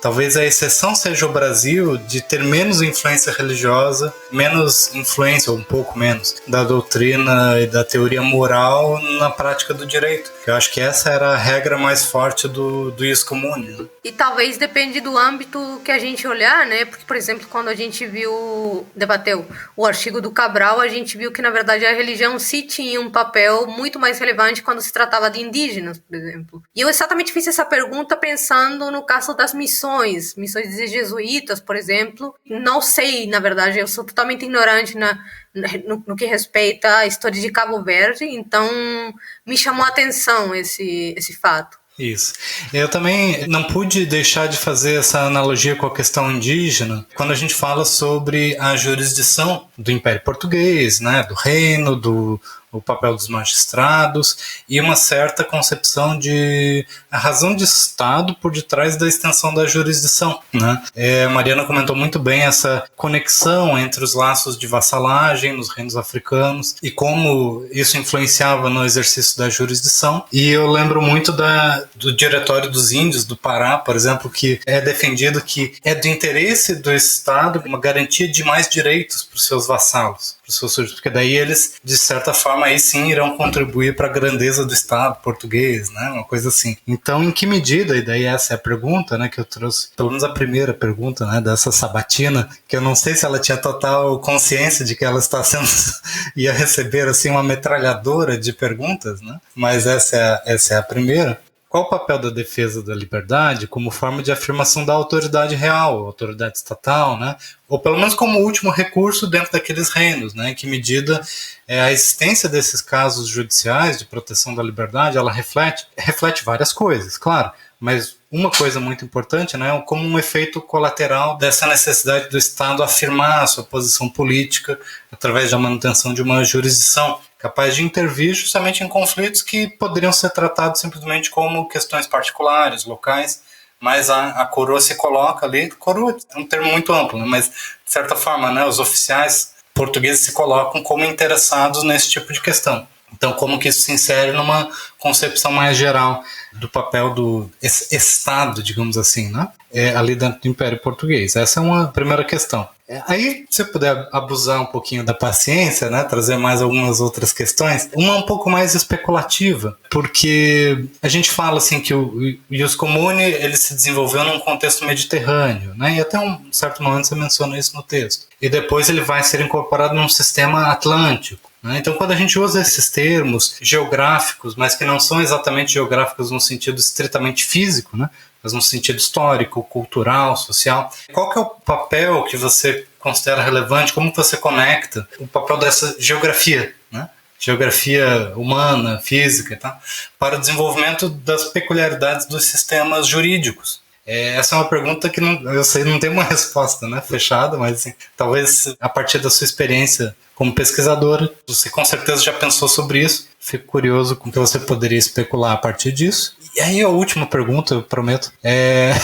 Talvez a exceção seja o Brasil de ter menos influência religiosa, menos influência, ou um pouco menos, da doutrina e da teoria moral na prática do direito. Eu acho que essa era a regra mais forte do ius commune, né? E talvez depende do âmbito que a gente olhar, né? Porque, por exemplo, quando a gente debateu o artigo do Cabral, a gente viu que, na verdade, a religião sim tinha um papel muito mais relevante quando se tratava de indígenas, por exemplo. E eu exatamente fiz essa pergunta pensando no caso das missões de jesuítas, por exemplo. Não sei, na verdade, eu sou totalmente ignorante no que respeita à história de Cabo Verde, então me chamou a atenção esse fato. Isso. Eu também não pude deixar de fazer essa analogia com a questão indígena quando a gente fala sobre a jurisdição do Império Português, né, do reino, o papel dos magistrados e uma certa concepção de a razão de Estado por detrás da extensão da jurisdição, né? A Mariana comentou muito bem essa conexão entre os laços de vassalagem nos reinos africanos e como isso influenciava no exercício da jurisdição. E eu lembro muito do Diretório dos Índios do Pará, por exemplo, que é defendido que é do interesse do Estado uma garantia de mais direitos para os seus vassalos, para os seus súditos, porque daí eles, de certa forma, aí sim irão contribuir para a grandeza do Estado português, né? Uma coisa assim. Então, em que medida, e daí essa é a pergunta, né, que eu trouxe, pelo menos a primeira pergunta, né, dessa sabatina, que eu não sei se ela tinha total consciência de que ela está sendo, ia receber assim uma metralhadora de perguntas, né? Mas essa é a primeira. Qual o papel da defesa da liberdade como forma de afirmação da autoridade real, autoridade estatal, né? Ou pelo menos como último recurso dentro daqueles reinos, né? Em que medida a existência desses casos judiciais de proteção da liberdade, ela reflete várias coisas, claro, mas uma coisa muito importante, né, como um efeito colateral dessa necessidade do Estado afirmar a sua posição política através da manutenção de uma jurisdição capaz de intervir justamente em conflitos que poderiam ser tratados simplesmente como questões particulares, locais, mas a coroa se coloca ali, coroa é um termo muito amplo, né, mas de certa forma, né, os oficiais portugueses se colocam como interessados nesse tipo de questão. Então, como que isso se insere numa concepção mais geral do papel do Estado, digamos assim, né? Ali dentro do Império Português. Essa é uma primeira questão. Aí, se você puder abusar um pouquinho da paciência, né, trazer mais algumas outras questões, uma um pouco mais especulativa, porque a gente fala assim que o ius commune ele se desenvolveu num contexto mediterrâneo, né, e até um certo momento você menciona isso no texto. E depois ele vai ser incorporado num sistema atlântico. Então, quando a gente usa esses termos geográficos, mas que não são exatamente geográficos no sentido estritamente físico, né, mas no sentido histórico, cultural, social, qual que é o papel que você considera relevante, como você conecta o papel dessa geografia, né, geografia humana, física, tá, para o desenvolvimento das peculiaridades dos sistemas jurídicos? Essa é uma pergunta que eu sei não tem uma resposta, né, fechada, mas assim, talvez a partir da sua experiência como pesquisadora, você com certeza já pensou sobre isso. Fico curioso com o que você poderia especular a partir disso. E aí a última pergunta, eu prometo, é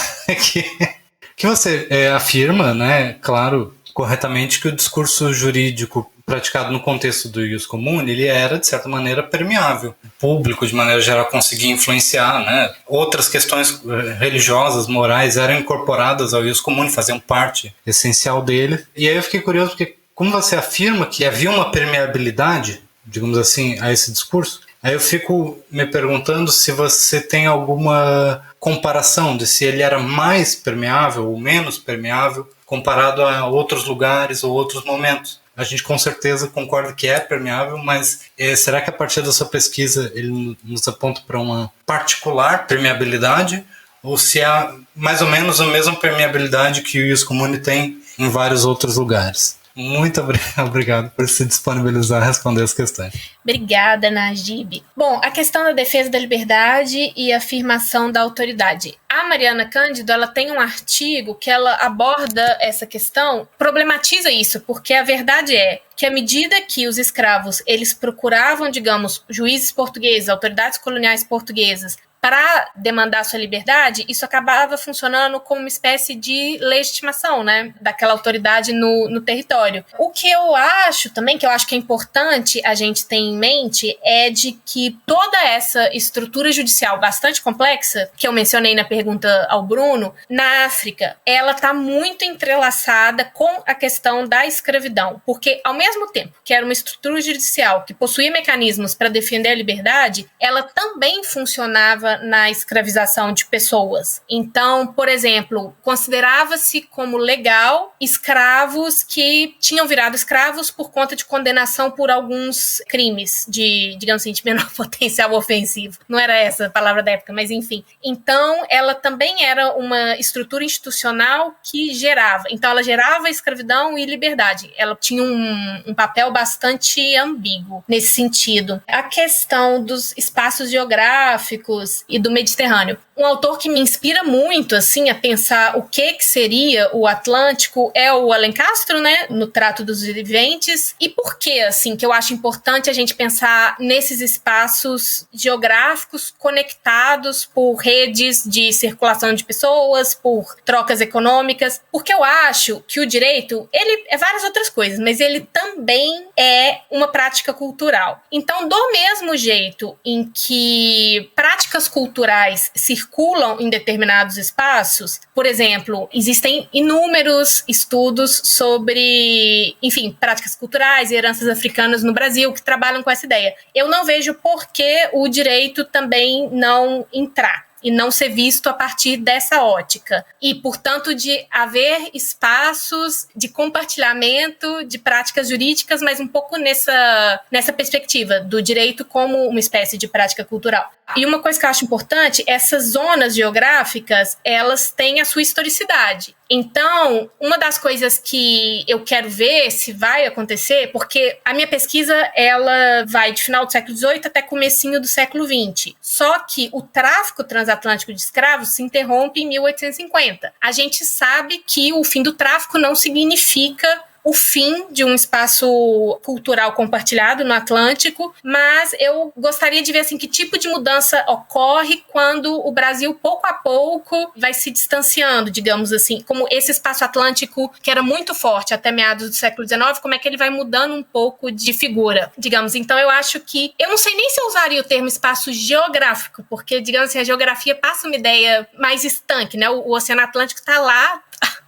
que você afirma, né, claro, corretamente, que o discurso jurídico praticado no contexto do ius commune, ele era, de certa maneira, permeável. O público, de maneira geral, conseguia influenciar, né? Outras questões religiosas, morais, eram incorporadas ao ius commune, faziam parte essencial dele. E aí eu fiquei curioso, porque como você afirma que havia uma permeabilidade, digamos assim, a esse discurso, aí eu fico me perguntando se você tem alguma comparação de se ele era mais permeável ou menos permeável comparado a outros lugares ou outros momentos. A gente com certeza concorda que é permeável, mas será que a partir da sua pesquisa ele nos aponta para uma particular permeabilidade ou se é mais ou menos a mesma permeabilidade que o ius commune tem em vários outros lugares? Muito obrigado por se disponibilizar a responder as questões. Obrigada, Najib. Bom, a questão da defesa da liberdade e a afirmação da autoridade. A Mariana Cândido, ela tem um artigo que ela aborda essa questão, problematiza isso, porque a verdade é que à medida que os escravos, eles procuravam, digamos, juízes portugueses, autoridades coloniais portuguesas, para demandar sua liberdade, isso acabava funcionando como uma espécie de legitimação, né, daquela autoridade no território. O que eu acho também, que eu acho que é importante a gente ter em mente, é de que toda essa estrutura judicial bastante complexa, que eu mencionei na pergunta ao Bruno, na África, ela está muito entrelaçada com a questão da escravidão, porque ao mesmo tempo que era uma estrutura judicial que possuía mecanismos para defender a liberdade, ela também funcionava na escravização de pessoas. Então, por exemplo, considerava-se como legal escravos que tinham virado escravos por conta de condenação por alguns crimes de, digamos assim, de menor potencial ofensivo. Não era essa a palavra da época, mas enfim. Então, ela também era uma estrutura institucional que gerava. Então, ela gerava escravidão e liberdade. Ela tinha um papel bastante ambíguo nesse sentido. A questão dos espaços geográficos e do Mediterrâneo. Um autor que me inspira muito, assim, a pensar o que seria o Atlântico é o Alencastro, né, no Trato dos Viventes. E por que, assim, que eu acho importante a gente pensar nesses espaços geográficos conectados por redes de circulação de pessoas, por trocas econômicas? Porque eu acho que o direito, ele é várias outras coisas, mas ele também é uma prática cultural. Então, do mesmo jeito em que práticas culturais circulam em determinados espaços, por exemplo, existem inúmeros estudos sobre, enfim, práticas culturais e heranças africanas no Brasil que trabalham com essa ideia. Eu não vejo por que o direito também não entrar e não ser visto a partir dessa ótica. E, portanto, de haver espaços de compartilhamento de práticas jurídicas, mas um pouco nessa perspectiva do direito como uma espécie de prática cultural. E uma coisa que eu acho importante, essas zonas geográficas, elas têm a sua historicidade. Então, uma das coisas que eu quero ver se vai acontecer, porque a minha pesquisa, ela vai de final do século XVIII até comecinho do século XX. Só que o tráfico transatlântico de escravos se interrompe em 1850. A gente sabe que o fim do tráfico não significa o fim de um espaço cultural compartilhado no Atlântico, mas eu gostaria de ver assim, que tipo de mudança ocorre quando o Brasil, pouco a pouco, vai se distanciando, digamos assim, como esse espaço atlântico que era muito forte até meados do século XIX, como é que ele vai mudando um pouco de figura, digamos. Então eu acho que, eu não sei nem se eu usaria o termo espaço geográfico, porque, digamos assim, a geografia passa uma ideia mais estanque, né? O Oceano Atlântico está lá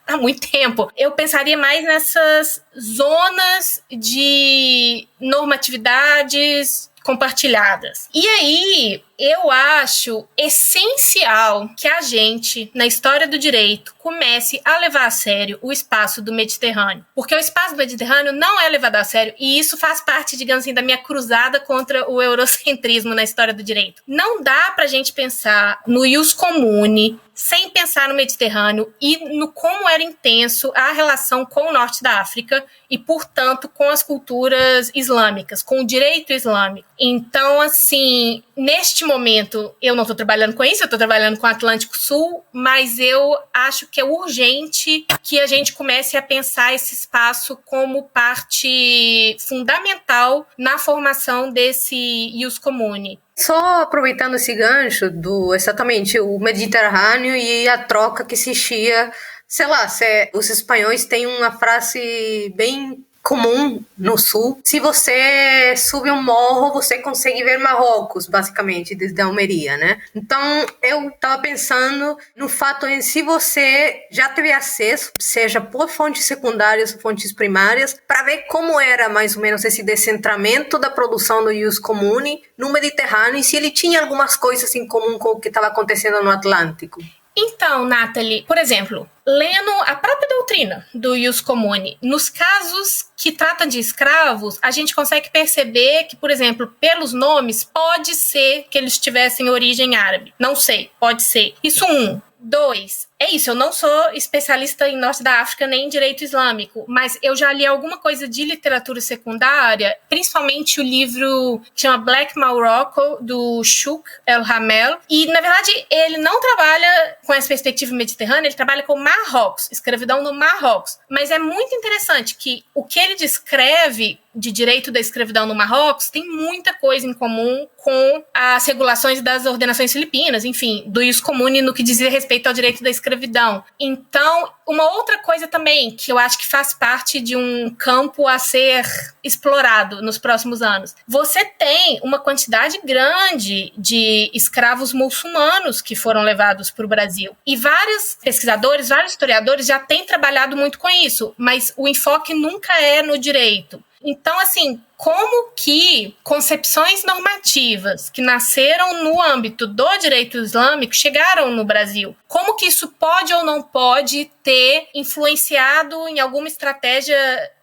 há muito tempo. Eu pensaria mais nessas zonas de normatividades compartilhadas. E aí, eu acho essencial que a gente, na história do direito, comece a levar a sério o espaço do Mediterrâneo. Porque o espaço do Mediterrâneo não é levado a sério, e isso faz parte, digamos assim, da minha cruzada contra o eurocentrismo na história do direito. Não dá pra gente pensar no ius comune sem pensar no Mediterrâneo e no como era intenso a relação com o norte da África e, portanto, com as culturas islâmicas, com o direito islâmico. Então, assim, neste momento, eu não estou trabalhando com isso, eu estou trabalhando com o Atlântico Sul, mas eu acho que é urgente que a gente comece a pensar esse espaço como parte fundamental na formação desse ius comune. Só aproveitando esse gancho do exatamente o Mediterrâneo e a troca que existia, sei lá, os espanhóis têm uma frase bem comum no sul: se você sube um morro, você consegue ver Marrocos, basicamente, desde a Almeria, né? Então, eu tava pensando no fato em se você já teve acesso, seja por fontes secundárias ou fontes primárias, para ver como era mais ou menos esse descentramento da produção do ius comune no Mediterrâneo e se ele tinha algumas coisas em comum com o que estava acontecendo no Atlântico. Então, Nathalie, por exemplo, lendo a própria doutrina do ius comune, nos casos que tratam de escravos, a gente consegue perceber que, por exemplo, pelos nomes, pode ser que eles tivessem origem árabe. Não sei, pode ser. Isso 1. 2. é isso, eu não sou especialista em Norte da África nem em direito islâmico, mas eu já li alguma coisa de literatura secundária, principalmente o livro que chama Black Morocco, do Shuk El-Hamel, e, na verdade, ele não trabalha com essa perspectiva mediterrânea, ele trabalha com Marrocos, escravidão no Marrocos. Mas é muito interessante que o que ele descreve de direito da escravidão no Marrocos tem muita coisa em comum com as regulações das ordenações filipinas, enfim, do ius comune no que diz respeito ao direito da escravidão. Então, uma outra coisa também que eu acho que faz parte de um campo a ser explorado nos próximos anos. Você tem uma quantidade grande de escravos muçulmanos que foram levados para o Brasil. E vários pesquisadores, vários historiadores já têm trabalhado muito com isso, mas o enfoque nunca é no direito. Então, assim, como que concepções normativas que nasceram no âmbito do direito islâmico chegaram no Brasil? Como que isso pode ou não pode ter influenciado em alguma estratégia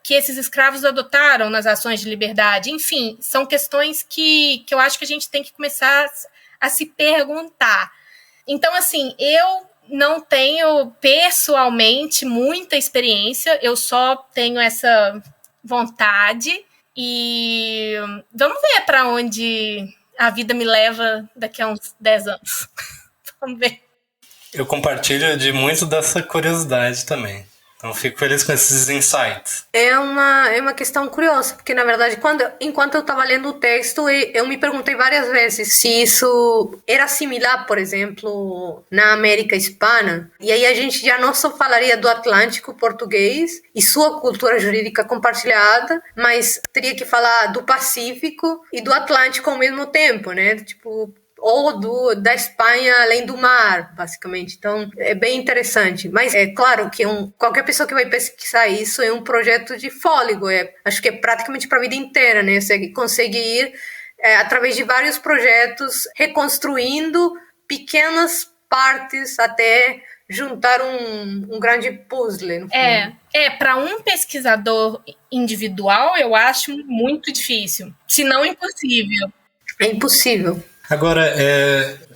que esses escravos adotaram nas ações de liberdade? Enfim, são questões que eu acho que a gente tem que começar a se perguntar. Então, assim, eu não tenho pessoalmente muita experiência, eu só tenho essa vontade e vamos ver para onde a vida me leva daqui a uns 10 anos. Vamos ver. Eu compartilho de muito dessa curiosidade também. Então fico feliz com esses insights. É uma questão curiosa, porque na verdade, enquanto eu estava lendo o texto, eu me perguntei várias vezes se isso era similar, por exemplo, na América Hispana. E aí a gente já não só falaria do Atlântico português e sua cultura jurídica compartilhada, mas teria que falar do Pacífico e do Atlântico ao mesmo tempo, né? Tipo, ou da Espanha além do mar, basicamente. Então, é bem interessante. Mas é claro que qualquer pessoa que vai pesquisar isso é um projeto de fôlego. Acho que é praticamente para a vida inteira, né? Você consegue ir, através de vários projetos, reconstruindo pequenas partes até juntar um grande puzzle. No fundo. Para um pesquisador individual, eu acho muito difícil. Se não impossível. É impossível. Agora,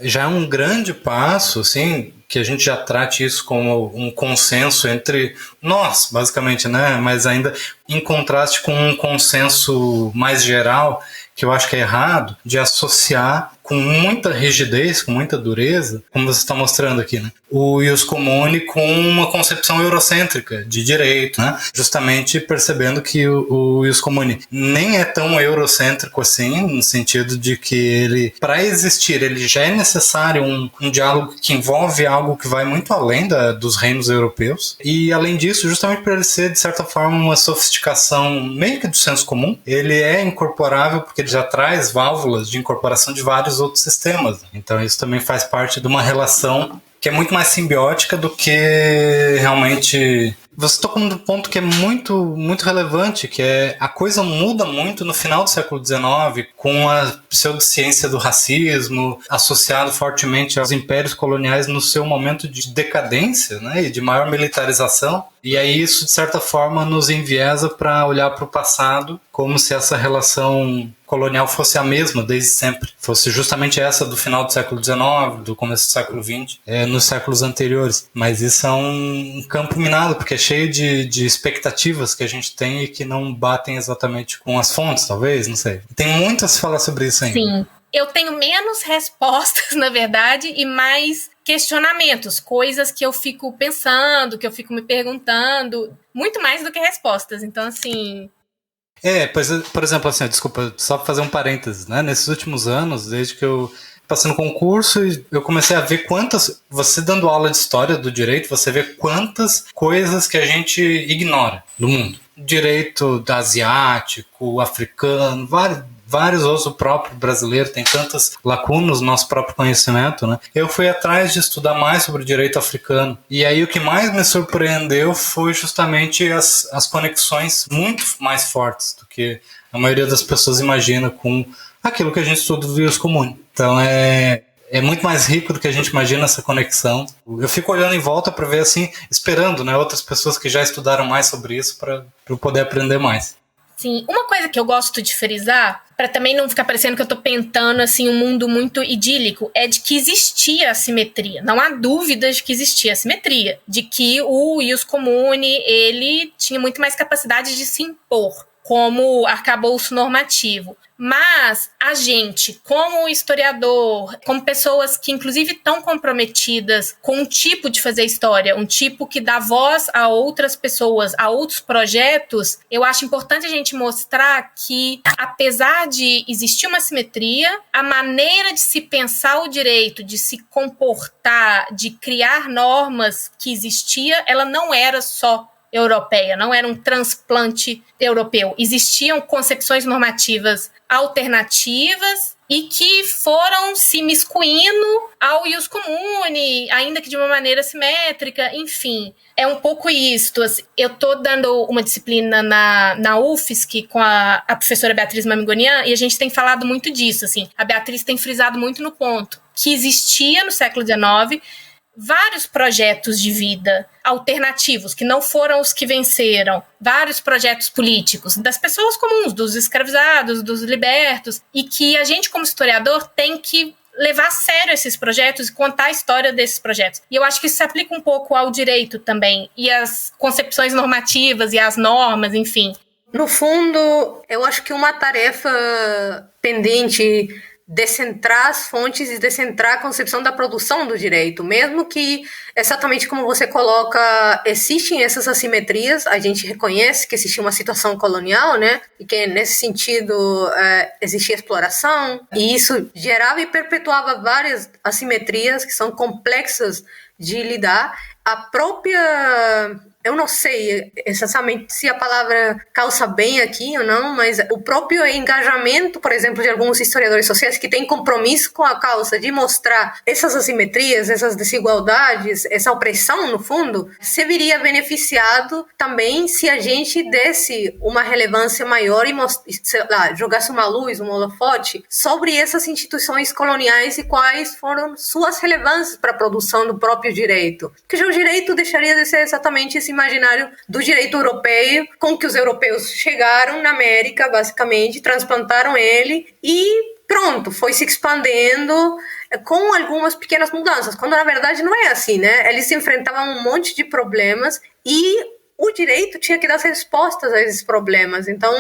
já é um grande passo, assim, que a gente já trate isso como um consenso entre nós, basicamente, né? Mas ainda em contraste com um consenso mais geral, que eu acho que é errado, de associar com muita rigidez, com muita dureza, como você está mostrando aqui, né? O ius comune com uma concepção eurocêntrica de direito, né? Justamente percebendo que o ius comune nem é tão eurocêntrico assim, no sentido de que ele, para existir, ele já é necessário um diálogo que envolve algo que vai muito além dos reinos europeus, e além disso, justamente por ele ser, de certa forma, uma sofisticação meio que do senso comum, ele é incorporável porque ele já traz válvulas de incorporação de vários outros sistemas. Então isso também faz parte de uma relação que é muito mais simbiótica do que realmente... Você tocou num ponto que é muito, muito relevante, que é a coisa muda muito no final do século XIX, com a pseudociência do racismo, associado fortemente aos impérios coloniais no seu momento de decadência, né, e de maior militarização. E aí isso, de certa forma, nos enviesa para olhar para o passado como se essa relação colonial fosse a mesma desde sempre. Fosse justamente essa do final do século XIX, do começo do século XX, nos séculos anteriores. Mas isso é um campo minado, porque é cheio de expectativas que a gente tem e que não batem exatamente com as fontes, talvez, não sei. Tem muito a se falar sobre isso ainda. Sim. Eu tenho menos respostas, na verdade, e mais questionamentos, coisas que eu fico pensando, que eu fico me perguntando, muito mais do que respostas. Então, assim... por exemplo, assim, desculpa, só pra fazer um parênteses, né? Nesses últimos anos, desde que eu passei no concurso, eu comecei a ver você dando aula de história do direito, você vê quantas coisas que a gente ignora do mundo. Direito asiático, africano, vários outros, o próprio brasileiro tem tantas lacunas no nosso próprio conhecimento, né? Eu fui atrás de estudar mais sobre o direito africano. E aí o que mais me surpreendeu foi justamente as conexões muito mais fortes do que a maioria das pessoas imagina com aquilo que a gente estuda do ius comune. Então é muito mais rico do que a gente imagina essa conexão. Eu fico olhando em volta para ver assim, esperando, né, outras pessoas que já estudaram mais sobre isso para eu poder aprender mais. Sim, uma coisa que eu gosto de frisar, para também não ficar parecendo que eu tô pintando assim, um mundo muito idílico, é de que existia assimetria. Não há dúvidas de que existia assimetria. De que o ius comune, ele tinha muito mais capacidade de se impor como arcabouço normativo. Mas a gente, como historiador, como pessoas que inclusive estão comprometidas com um tipo de fazer história, um tipo que dá voz a outras pessoas, a outros projetos, eu acho importante a gente mostrar que, apesar de existir uma simetria, a maneira de se pensar o direito, de se comportar, de criar normas que existia, ela não era só europeia, não era um transplante europeu. Existiam concepções normativas alternativas e que foram se miscuindo ao ius comune, ainda que de uma maneira simétrica, enfim. É um pouco isto. Assim, eu estou dando uma disciplina na UFSC com a professora Beatriz Mamigonian e a gente tem falado muito disso. Assim. A Beatriz tem frisado muito no ponto que existia no século XIX vários projetos de vida alternativos, que não foram os que venceram, vários projetos políticos das pessoas comuns, dos escravizados, dos libertos, e que a gente, como historiador, tem que levar a sério esses projetos e contar a história desses projetos. E eu acho que isso se aplica um pouco ao direito também, e às concepções normativas e às normas, enfim. No fundo, eu acho que uma tarefa pendente descentrar as fontes e descentrar a concepção da produção do direito, mesmo que, exatamente como você coloca, existem essas assimetrias, a gente reconhece que existia uma situação colonial, né, e que nesse sentido existia exploração, e isso gerava e perpetuava várias assimetrias que são complexas de lidar. A própria... Eu não sei exatamente se a palavra calça bem aqui ou não, mas o próprio engajamento, por exemplo, de alguns historiadores sociais que têm compromisso com a causa de mostrar essas assimetrias, essas desigualdades, essa opressão, no fundo, se viria beneficiado também se a gente desse uma relevância maior e sei lá, jogasse uma luz, um holofote sobre essas instituições coloniais e quais foram suas relevâncias para a produção do próprio direito. Porque o direito deixaria de ser exatamente esse imaginário do direito europeu, com que os europeus chegaram na América, basicamente, transplantaram ele e pronto, foi se expandendo com algumas pequenas mudanças, quando na verdade não é assim, né? Eles se enfrentavam a um monte de problemas e o direito tinha que dar respostas a esses problemas. Então,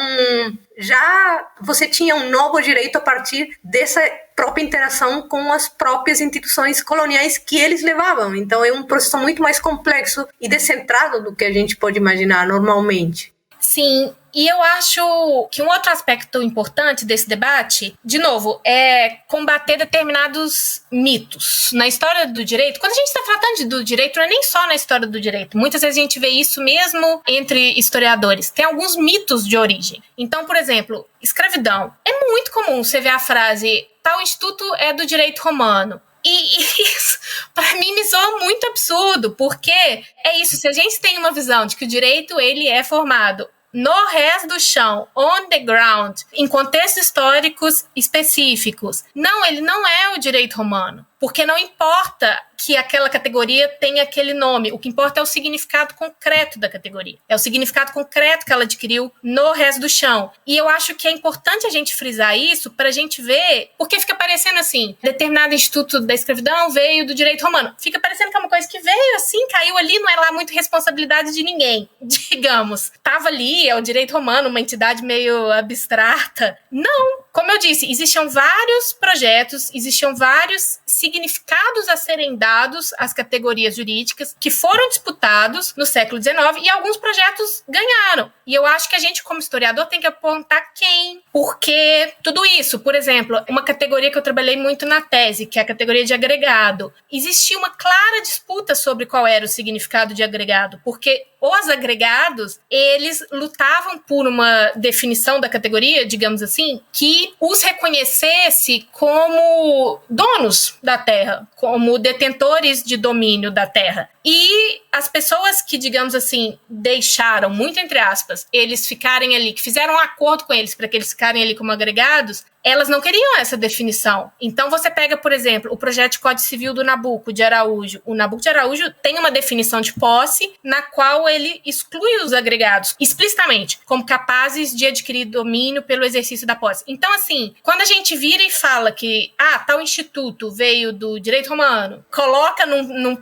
já você tinha um novo direito a partir dessa própria interação com as próprias instituições coloniais que eles levavam. Então, é um processo muito mais complexo e descentrado do que a gente pode imaginar normalmente. Sim, e eu acho que um outro aspecto importante desse debate, de novo, é combater determinados mitos. Na história do direito, quando a gente está tratando do direito, não é nem só na história do direito. Muitas vezes a gente vê isso mesmo entre historiadores. Tem alguns mitos de origem. Então, por exemplo, escravidão. É muito comum você ver a frase, tal instituto é do direito romano. E isso, para mim, me soa muito absurdo, porque é isso, se a gente tem uma visão de que o direito ele é formado no res do chão, on the ground, em contextos históricos específicos, não, ele não é o direito romano, porque não importa que aquela categoria tenha aquele nome, o que importa é o significado concreto da categoria, é o significado concreto que ela adquiriu no resto do chão. E eu acho que é importante a gente frisar isso para a gente ver, porque fica parecendo assim, determinado instituto da escravidão veio do direito romano, fica parecendo que é uma coisa que veio assim, caiu ali, não é lá muito responsabilidade de ninguém, digamos, estava ali, é o direito romano, uma entidade meio abstrata. Não, como eu disse, existiam vários projetos, existiam vários significados a serem dados às categorias jurídicas que foram disputados no século XIX e alguns projetos ganharam. E eu acho que a gente, como historiador, tem que apontar quem. Porque tudo isso, por exemplo, uma categoria que eu trabalhei muito na tese, que é a categoria de agregado, existia uma clara disputa sobre qual era o significado de agregado, porque os agregados, eles lutavam por uma definição da categoria, digamos assim, que os reconhecesse como donos da terra, como detentores de domínio da terra. E as pessoas que, digamos assim, deixaram, muito entre aspas, eles ficarem ali, que fizeram um acordo com eles para que eles ficarem ali como agregados, elas não queriam essa definição. Então você pega, por exemplo, o projeto de Código Civil do Nabuco de Araújo. O Nabuco de Araújo tem uma definição de posse na qual ele exclui os agregados explicitamente como capazes de adquirir domínio pelo exercício da posse. Então, assim, quando a gente vira e fala que tal instituto veio do direito romano, coloca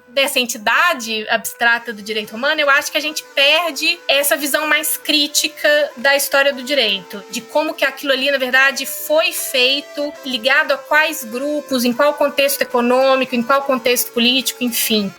nessa entidade abstrata do direito romano, eu acho que a gente perde essa visão mais crítica da história do direito, de como que aquilo ali, na verdade, foi feito, ligado a quais grupos, em qual contexto econômico, em qual contexto político, enfim.